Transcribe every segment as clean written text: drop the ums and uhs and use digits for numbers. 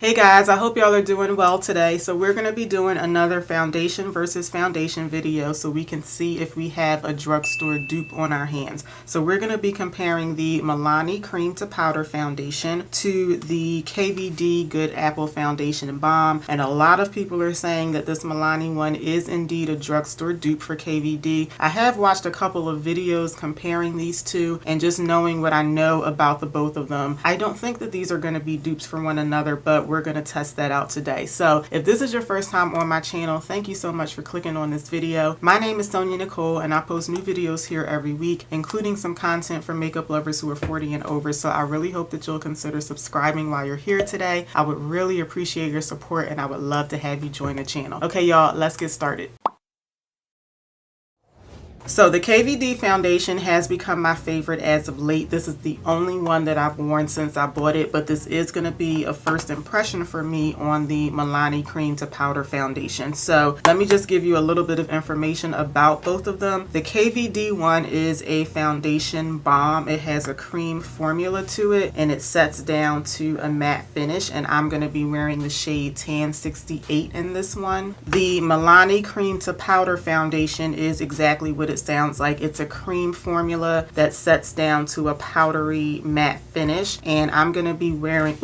Hey guys, I hope y'all are doing well today. So we're going to be doing another foundation versus foundation video so we can see if we have a drugstore dupe on our hands. So we're going to be comparing the Milani Cream to Powder Foundation to the KVD Good Apple Foundation and Balm. And a lot of people are saying that this Milani one is indeed a drugstore dupe for KVD. I have watched a couple of videos comparing these two, and just knowing what I know about the both of them, I don't think that these are going to be dupes for one another, but we're going to test that out today. So if this is your first time on my channel, thank you so much for clicking on this video. My name is SonyaNicole, and I post new videos here every week, including some content for makeup lovers who are 40 and over. So I really hope that you'll consider subscribing while you're here today. I would really appreciate your support, and I would love to have you join the channel. Okay, y'all, let's get started. So the KVD foundation has become my favorite as of late. This is the only one that I've worn since I bought it, but this is going to be a first impression for me on the Milani Cream to Powder Foundation. So let me just give you a little bit of information about both of them. The KVD one is a foundation balm. It has a cream formula to it, and it sets down to a matte finish, and I'm going to be wearing the shade Tan 68 in this one. The Milani Cream to Powder Foundation is exactly what it sounds like. It's a cream formula that sets down to a powdery matte finish, and I'm gonna be wearing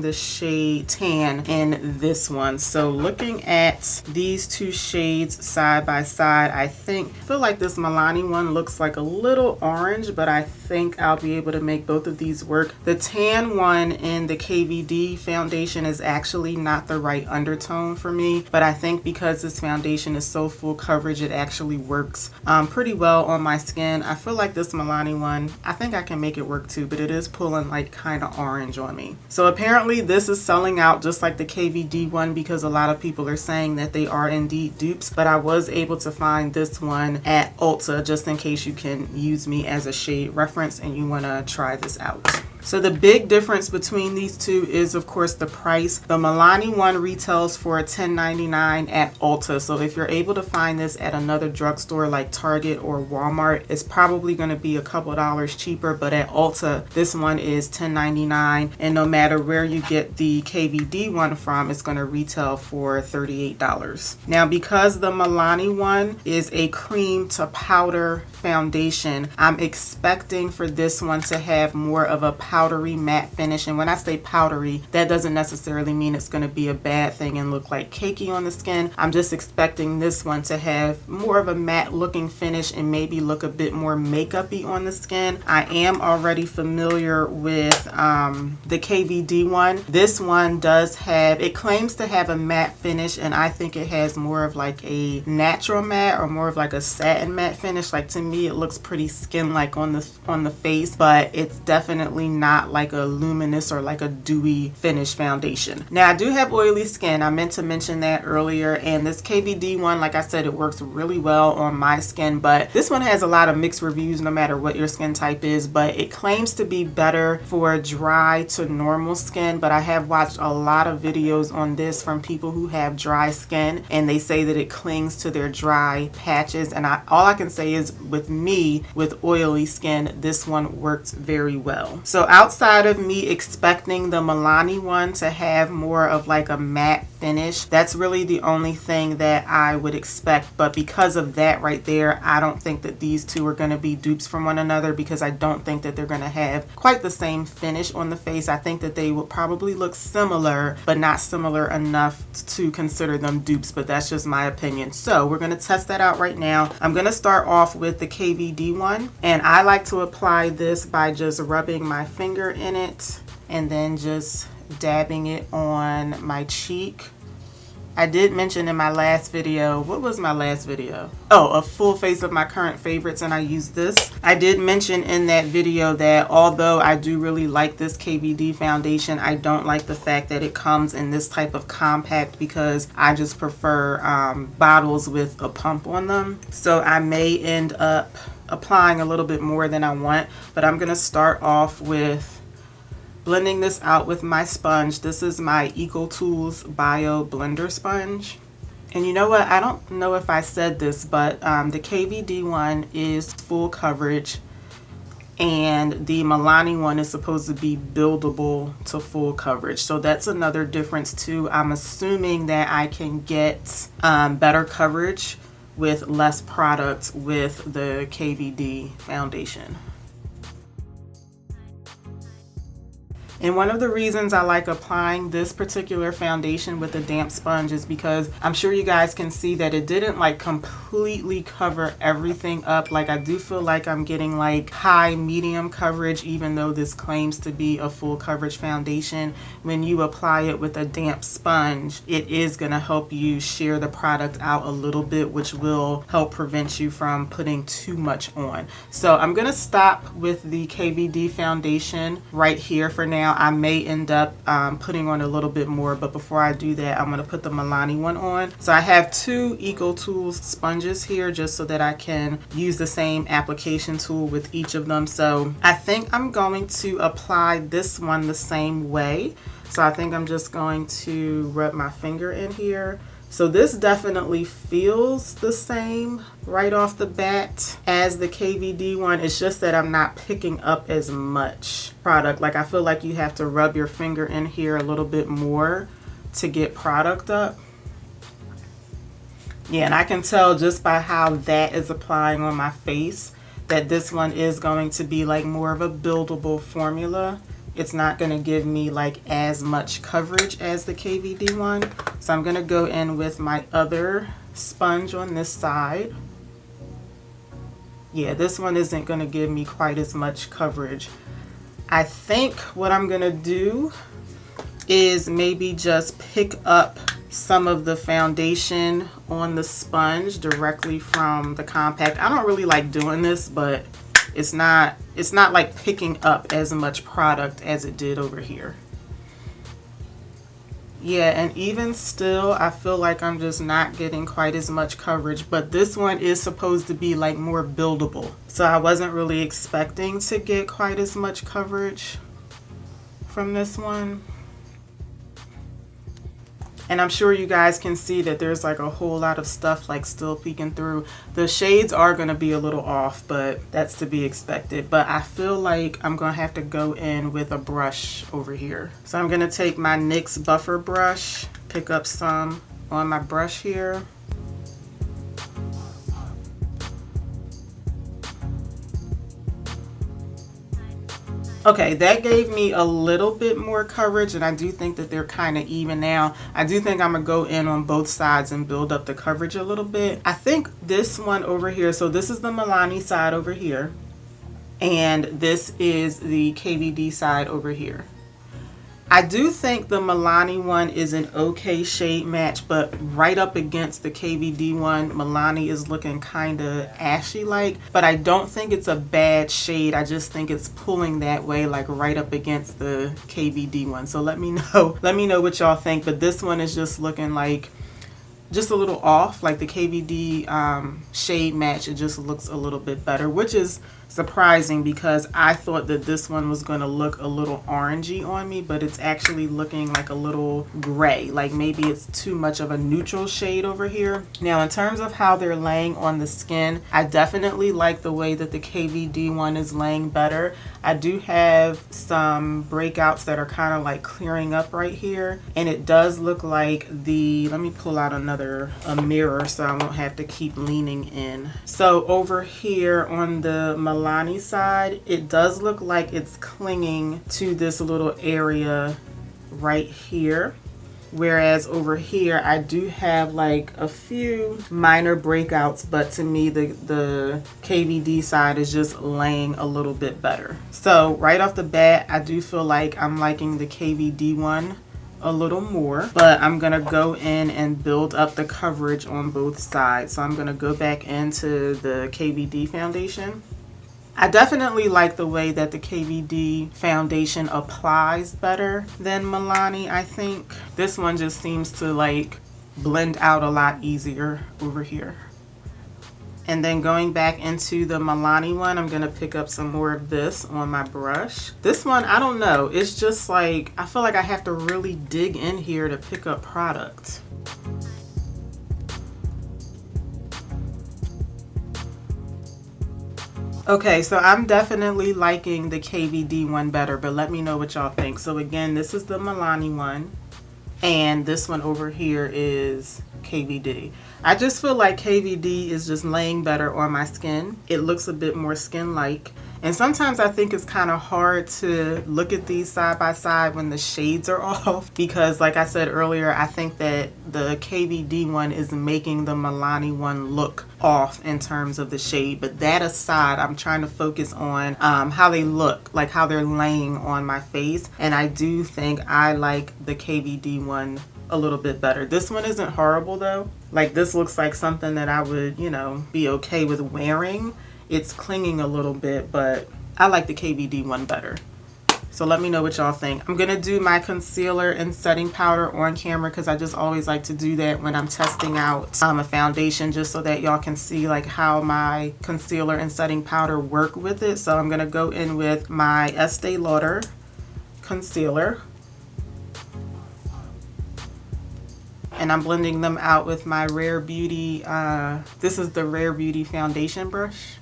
the shade Tan in this one. So looking at these two shades side by side, I feel like this Milani one looks like a little orange, but I think I'll be able to make both of these work. The tan one in the KVD foundation is actually not the right undertone for me, but I think because this foundation is so full coverage, it actually works pretty well on my skin. I feel like this Milani one, I think I can make it work too, but it is pulling like kind of orange on me. So apparently this is selling out just like the KVD one, because a lot of people are saying that they are indeed dupes, but I was able to find this one at Ulta just in case you can use me as a shade reference and you want to try this out. So the big difference between these two is, of course, the price. The Milani one retails for $10.99 at Ulta. So if you're able to find this at another drugstore like Target or Walmart, it's probably going to be a couple dollars cheaper. But at Ulta, this one is $10.99. And no matter where you get the KVD one from, it's going to retail for $38. Now, because the Milani one is a cream to powder foundation, I'm expecting for this one to have more of a powdery matte finish. And when I say powdery, that doesn't necessarily mean it's going to be a bad thing and look like cakey on the skin. I'm just expecting this one to have more of a matte looking finish and maybe look a bit more makeup-y on the skin. I am already familiar with the KVD one. This one it claims to have a matte finish, and I think it has more of like a natural matte or more of like a satin matte finish. Like, to me, it looks pretty skin-like on the face, but it's definitely not like a luminous or like a dewy finish foundation. Now, I do have oily skin. I meant to mention that earlier, and this KVD one, like I said, it works really well on my skin, but this one has a lot of mixed reviews no matter what your skin type is, but it claims to be better for dry to normal skin. But I have watched a lot of videos on this from people who have dry skin, and they say that it clings to their dry patches, and all I can say is with me with oily skin, this one works very well. So outside of me expecting the Milani one to have more of like a matte finish, that's really the only thing that I would expect. But because of that right there, I don't think that these two are going to be dupes from one another, because I don't think that they're going to have quite the same finish on the face. I think that they will probably look similar, but not similar enough to consider them dupes, but that's just my opinion. So we're going to test that out right now. I'm going to start off with the KVD one, and I like to apply this by just rubbing my finger in it and then just dabbing it on my cheek. I did mention in my last video, what was my last video? Oh, a full face of my current favorites, and I used this. I did mention in that video that although I do really like this KVD foundation, I don't like the fact that it comes in this type of compact, because I just prefer bottles with a pump on them. So I may end up applying a little bit more than I want, but I'm gonna start off with blending this out with my sponge. This is my EcoTools Bio Blender Sponge. And you know what? I don't know if I said this, but the KVD one is full coverage. and the Milani one is supposed to be buildable to full coverage. So that's another difference too. I'm assuming that I can get better coverage with less product with the KVD foundation. And one of the reasons I like applying this particular foundation with a damp sponge is because I'm sure you guys can see that it didn't like completely cover everything up. Like I do feel like I'm getting like high medium coverage, even though this claims to be a full coverage foundation. When you apply it with a damp sponge, it is going to help you shear the product out a little bit, which will help prevent you from putting too much on. So I'm going to stop with the KVD foundation right here for now. I may end up putting on a little bit more, but before I do that, I'm going to put the Milani one on. So I have two EcoTools sponges here just so that I can use the same application tool with each of them. So I think I'm going to apply this one the same way. So I think I'm just going to rub my finger in here. So this definitely feels the same right off the bat as the KVD one. It's just that I'm not picking up as much product. Like I feel like you have to rub your finger in here a little bit more to get product up. Yeah, and I can tell just by how that is applying on my face that this one is going to be like more of a buildable formula. It's not going to give me like as much coverage as the KVD one. So I'm going to go in with my other sponge on this side. Yeah, this one isn't going to give me quite as much coverage. I think what I'm going to do is maybe just pick up some of the foundation on the sponge directly from the compact. I don't really like doing this, but it's not like picking up as much product as it did over here. Yeah, and even still, I feel like I'm just not getting quite as much coverage, but this one is supposed to be like more buildable. So I wasn't really expecting to get quite as much coverage from this one. And I'm sure you guys can see that there's like a whole lot of stuff like still peeking through. The shades are going to be a little off, but that's to be expected. But I feel like I'm going to have to go in with a brush over here. So I'm going to take my NYX buffer brush, pick up some on my brush here. Okay, that gave me a little bit more coverage, and I do think that they're kind of even now. I do think I'm going to go in on both sides and build up the coverage a little bit. I think this one over here, so this is the Milani side over here, and this is the KVD side over here. I do think the Milani one is an okay shade match, but right up against the KVD one, Milani is looking kind of ashy like, but I don't think it's a bad shade. I just think it's pulling that way, like right up against the KVD one. So let me know what y'all think, but this one is just looking like just a little off. Like the KVD shade match, it just looks a little bit better, which is surprising because I thought that this one was going to look a little orangey on me, but it's actually looking like a little gray. Like maybe it's too much of a neutral shade over here. Now in terms of how they're laying on the skin, I definitely like the way that the KVD one is laying better. I do have some breakouts that are kind of like clearing up right here, and it does look like let me pull out a mirror so I won't have to keep leaning in. So over here on the Milani side, it does look like it's clinging to this little area right here, whereas over here I do have like a few minor breakouts, but to me the KVD side is just laying a little bit better. So right off the bat, I do feel like I'm liking the KVD one a little more, but I'm gonna go in and build up the coverage on both sides. So I'm gonna go back into the KVD foundation. I definitely like the way that the KVD foundation applies better than Milani. I think this one just seems to like blend out a lot easier over here. And then going back into the Milani one, I'm going to pick up some more of this on my brush. This one, I don't know. It's just like, I feel like I have to really dig in here to pick up product. Okay, so I'm definitely liking the KVD one better, but let me know what y'all think. So again, this is the Milani one, and this one over here is KVD. I just feel like KVD is just laying better on my skin. It looks a bit more skin-like. And sometimes I think it's kind of hard to look at these side by side when the shades are off, because like I said earlier, I think that the KVD one is making the Milani one look off in terms of the shade. But that aside, I'm trying to focus on how they look, like how they're laying on my face. And I do think I like the KVD one a little bit better. This one isn't horrible though. Like, this looks like something that I would, you know, be okay with wearing. It's clinging a little bit, but I like the KVD one better. So let me know what y'all think. I'm going to do my concealer and setting powder on camera because I just always like to do that when I'm testing out a foundation, just so that y'all can see like how my concealer and setting powder work with it. So I'm going to go in with my Estee Lauder concealer. And I'm blending them out with my Rare Beauty, this is the Rare Beauty foundation brush.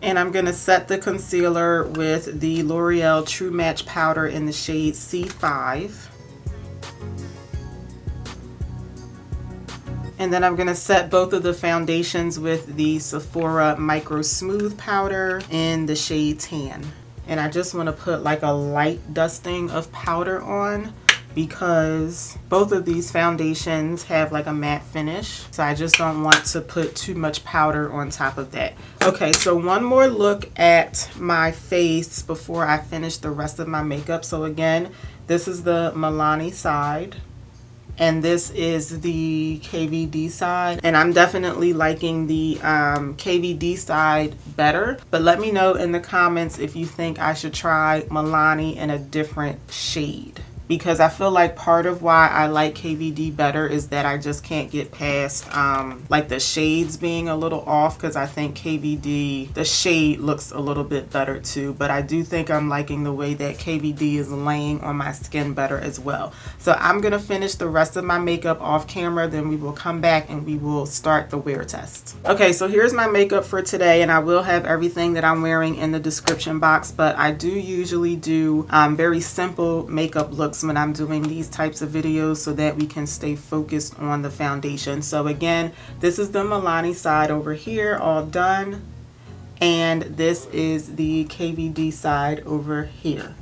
And I'm going to set the concealer with the L'Oreal True Match powder in the shade C5. And then I'm going to set both of the foundations with the Sephora Micro Smooth powder in the shade Tan. And I just want to put like a light dusting of powder on, because both of these foundations have like a matte finish. So I just don't want to put too much powder on top of that. Okay, so one more look at my face before I finish the rest of my makeup. So again, this is the Milani side, and this is the KVD side, and I'm definitely liking the KVD side better. But let me know in the comments if you think I should try Milani in a different shade, because I feel like part of why I like KVD better is that I just can't get past like the shades being a little off, because I think KVD, the shade looks a little bit better too. But I do think I'm liking the way that KVD is laying on my skin better as well. So I'm gonna finish the rest of my makeup off camera, then we will come back and we will start the wear test. Okay, so here's my makeup for today, and I will have everything that I'm wearing in the description box, but I do usually do very simple makeup looks when I'm doing these types of videos, so that we can stay focused on the foundation. So again, this is the Milani side over here, all done, and this is the KVD side over here.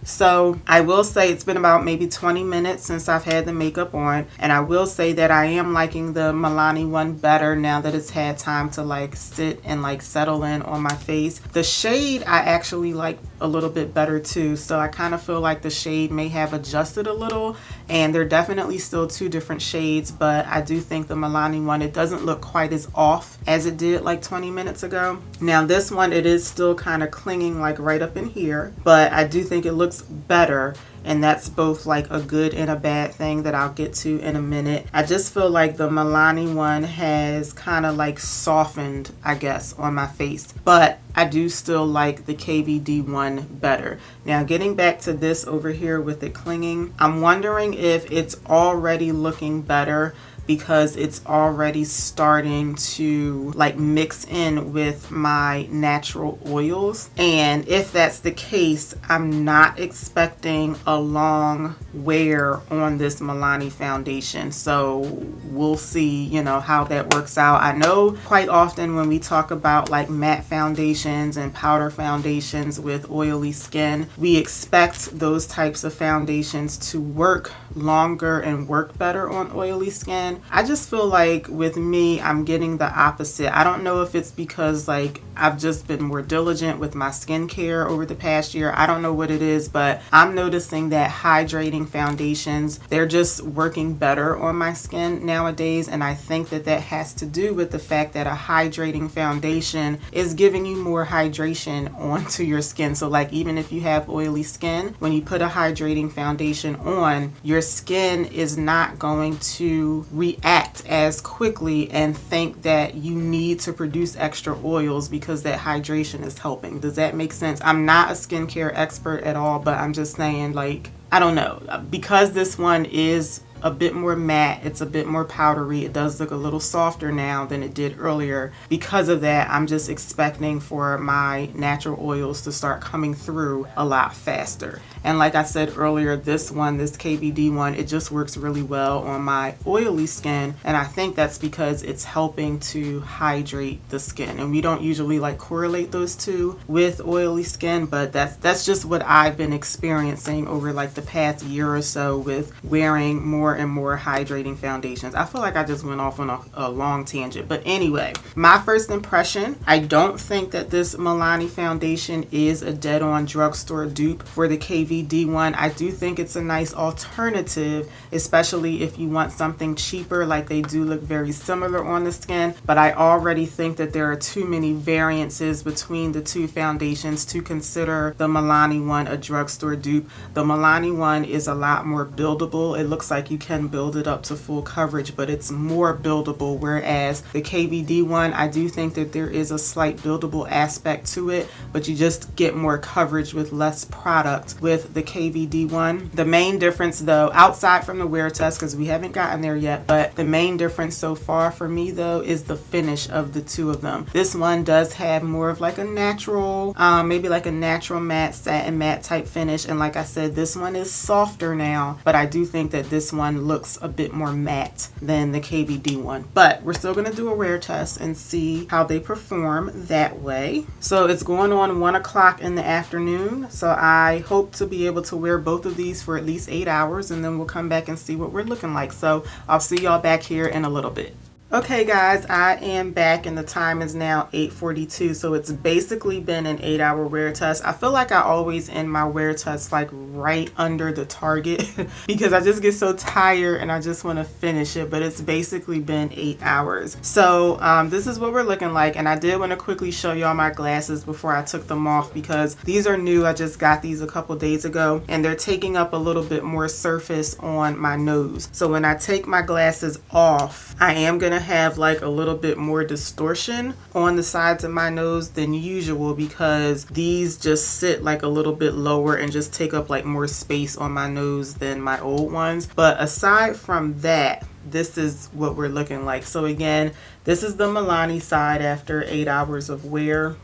So I will say it's been about maybe 20 minutes since I've had the makeup on, and I will say that I am liking the Milani one better now that it's had time to like sit and like settle in on my face. The shade I actually like a little bit better too, so I kind of feel like the shade may have adjusted a little, and they're definitely still two different shades, but I do think the Milani one, it doesn't look quite as off as it did like 20 minutes ago. Now this one, it is still kind of clinging like right up in here, but I do think it looks better, and that's both like a good and a bad thing that I'll get to in a minute. I just feel like the Milani one has kind of like softened, I guess, on my face, but I do still like the KVD one better. Now getting back to this over here with it clinging, I'm wondering if it's already looking better because it's already starting to like mix in with my natural oils. And if that's the case, I'm not expecting a long wear on this Milani foundation. So we'll see, you know, how that works out. I know quite often when we talk about like matte foundations and powder foundations with oily skin, we expect those types of foundations to work longer and work better on oily skin. I just feel like with me, I'm getting the opposite. I don't know if it's because like I've just been more diligent with my skincare over the past year. I don't know what it is, but I'm noticing that hydrating foundations, they're just working better on my skin nowadays. And I think that that has to do with the fact that a hydrating foundation is giving you more hydration onto your skin. So like even if you have oily skin, when you put a hydrating foundation on, your skin is not going to react as quickly and think that you need to produce extra oils because that hydration is helping. Does that make sense? I'm not a skincare expert at all, but I'm just saying, like, I don't know, because this one is a bit more matte. It's a bit more powdery. It does look a little softer now than it did earlier. Because of that, I'm just expecting for my natural oils to start coming through a lot faster. And like I said earlier, this KVD one, it just works really well on my oily skin. And I think that's because it's helping to hydrate the skin. And we don't usually like correlate those two with oily skin, but that's just what I've been experiencing over like the past year or so with wearing more and more hydrating foundations. I feel like I just went off on a long tangent. But anyway, my first impression, I don't think that this Milani foundation is a dead-on drugstore dupe for the KVD one. I do think it's a nice alternative, especially if you want something cheaper. Like, they do look very similar on the skin, but I already think that there are too many variances between the two foundations to consider the Milani one a drugstore dupe. The Milani one is a lot more buildable. It looks like you can build it up to full coverage, but it's more buildable, whereas the KVD one, I do think that there is a slight buildable aspect to it, but you just get more coverage with less product with the KVD one. The main difference though, outside from the wear test, because we haven't gotten there yet, but the main difference so far for me though is the finish of the two of them. This one does have more of like a natural, maybe like a natural matte, satin matte type finish, and like I said, this one is softer now, but I do think that this one looks a bit more matte than the KVD one. But we're still gonna do a wear test and see how they perform that way. So it's going on 1 o'clock in the afternoon, so I hope to be able to wear both of these for at least 8 hours, and then we'll come back and see what we're looking like. So I'll see y'all back here in a little bit. Okay guys, I am back and the time is now 8:42, so it's basically been an 8-hour wear test. I feel like I always end my wear test like right under the target because I just get so tired and I just want to finish it, but it's basically been 8 hours. So this is what we're looking like, and I did want to quickly show y'all my glasses before I took them off because these are new. I just got these a couple days ago and they're taking up a little bit more surface on my nose. So when I take my glasses off, I am going to have like a little bit more distortion on the sides of my nose than usual because these just sit like a little bit lower and just take up like more space on my nose than my old ones. But aside from that, this is what we're looking like. So again, this is the Milani side after 8 hours of wear,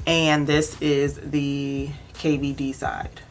and this is the KVD side.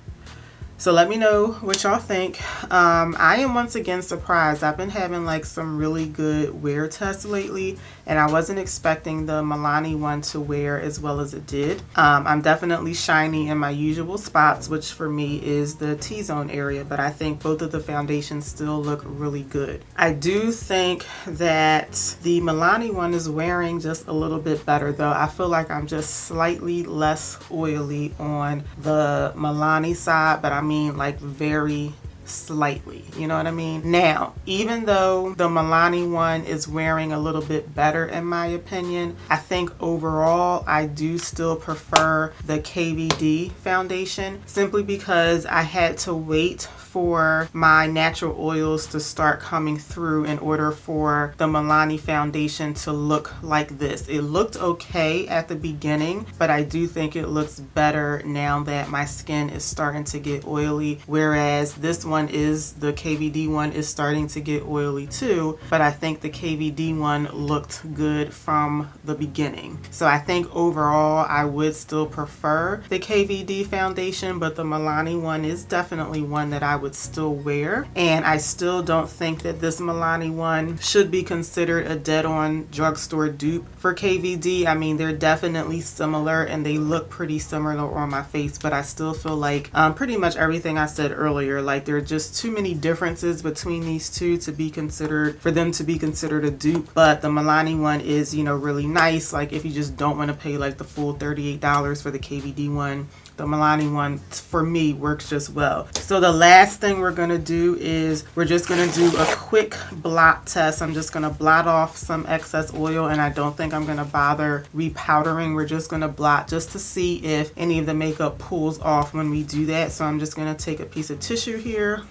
So let me know what y'all think. I am once again surprised. I've been having like some really good wear tests lately, and I wasn't expecting the Milani one to wear as well as it did. I'm definitely shiny in my usual spots, which for me is the T-zone area, but I think both of the foundations still look really good. I do think that the Milani one is wearing just a little bit better though. I feel like I'm just slightly less oily on the Milani side, but I mean like very slightly, you know what I mean? Now, even though the Milani one is wearing a little bit better in my opinion, I think overall I do still prefer the KVD foundation simply because I had to wait for my natural oils to start coming through in order for the Milani foundation to look like this. It looked okay at the beginning, but I do think it looks better now that my skin is starting to get oily, whereas this one is, the KVD one is starting to get oily too, but I think the KVD one looked good from the beginning. So I think overall I would still prefer the KVD foundation, but the Milani one is definitely one that I would still wear, and I still don't think that this Milani one should be considered a dead-on drugstore dupe for KVD. I mean, they're definitely similar and they look pretty similar on my face, but I still feel like pretty much everything I said earlier, like there are just too many differences between these two to be considered, for them to be considered a dupe. But the Milani one is, you know, really nice. Like if you just don't want to pay like the full $38 for the KVD one, the Milani one for me works just well. So the last thing we're gonna do is we're just gonna do a quick blot test. I'm just gonna blot off some excess oil, and I don't think I'm gonna bother repowdering. We're just gonna blot just to see if any of the makeup pulls off when we do that. So I'm just gonna take a piece of tissue here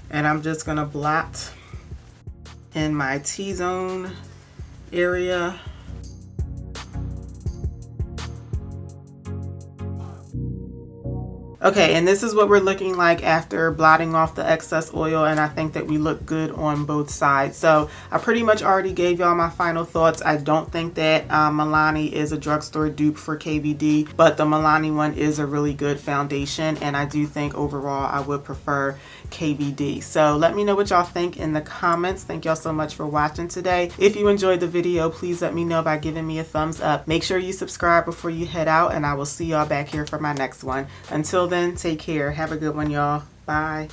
and I'm just gonna blot in my T-zone area. Okay, and this is what we're looking like after blotting off the excess oil, and I think that we look good on both sides. So I pretty much already gave y'all my final thoughts. I don't think that Milani is a drugstore dupe for KVD, but the Milani one is a really good foundation, and I do think overall I would prefer KVD. So let me know what y'all think in the comments. Thank y'all so much for watching today. If you enjoyed the video, please let me know by giving me a thumbs up. Make sure you subscribe before you head out, and I will see y'all back here for my next one. Until then, take care. Have a good one, y'all. Bye.